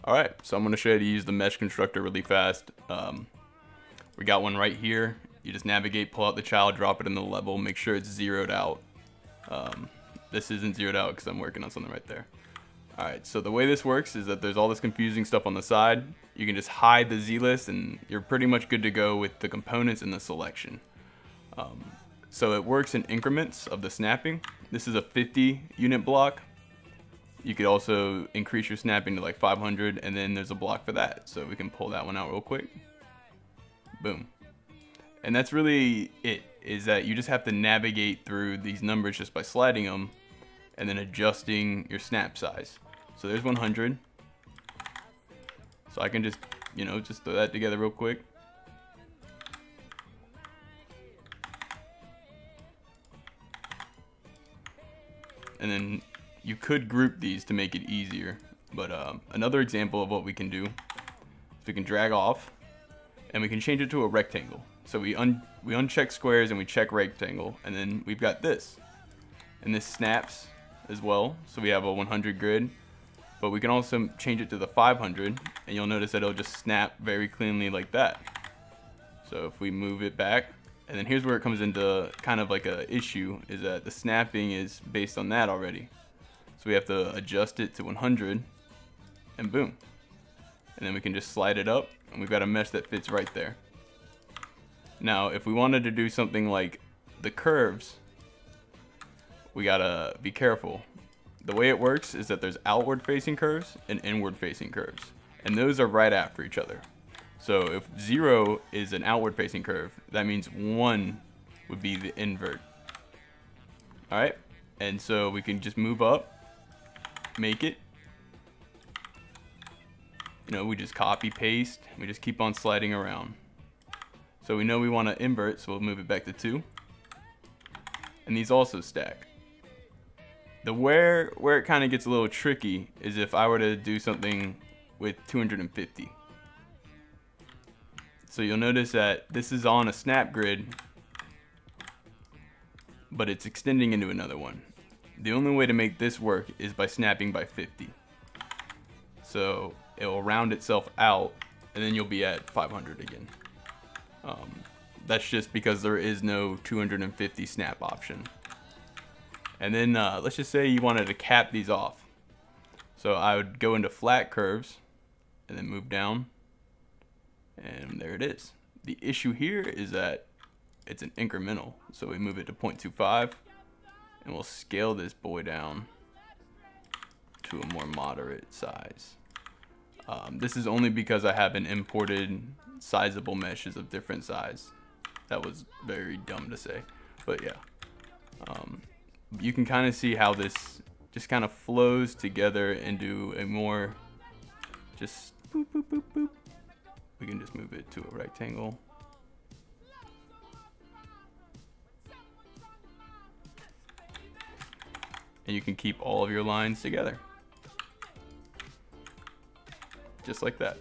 Alright, so I'm going to show you how to use the mesh constructor really fast. We got one right here. You just navigate, pull out the child, drop it in the level, make sure it's zeroed out. This isn't zeroed out because I'm working on something right there. Alright, so the way this works is that there's all this confusing stuff on the side. You can just hide the Z-list and you're pretty much good to go with the components and the selection. So it works in increments of the snapping. This is a 50 unit block. You could also increase your snapping to like 500, and then there's a block for that. So we can pull that one out real quick. Boom. And that's really it, is that you just have to navigate through these numbers just by sliding them and then adjusting your snap size. So there's 100. So I can just, just throw that together real quick. And then you could group these to make it easier, but another example of what we can do is we can drag off and we can change it to a rectangle. So we uncheck squares and we check rectangle, and then we've got this, and this snaps as well. So we have a 100 grid, but we can also change it to the 500, and you'll notice that it'll just snap very cleanly like that. So if we move it back, and then here's where it comes into kind of like a issue, is that the snapping is based on that already. So we have to adjust it to 100, and boom. And then we can just slide it up, and we've got a mesh that fits right there. Now, if we wanted to do something like the curves, we gotta be careful. The way it works is that there's outward facing curves and inward facing curves, and those are right after each other. So if 0 is an outward facing curve, that means 1 would be the invert. Alright, and so we can just move up, make it. We just copy, paste, we just keep on sliding around. So we know we want to invert, so we'll move it back to 2. And these also stack. Where it kind of gets a little tricky is if I were to do something with 250. So you'll notice that this is on a snap grid, but it's extending into another one. The only way to make this work is by snapping by 50. So it will round itself out, and then you'll be at 500 again. That's just because there is no 250 snap option. And then let's just say you wanted to cap these off. So I would go into flat curves and then move down, and there it is. The issue here is that it's an incremental, so we move it to 0.25, and we'll scale this boy down to a more moderate size. This is only because I haven't imported sizable meshes of different size. That was very dumb to say, but yeah. You can kind of see how this just kind of flows together into a more just boop, boop, boop, boop. We can just move it to a rectangle. And you can keep all of your lines together. Just like that.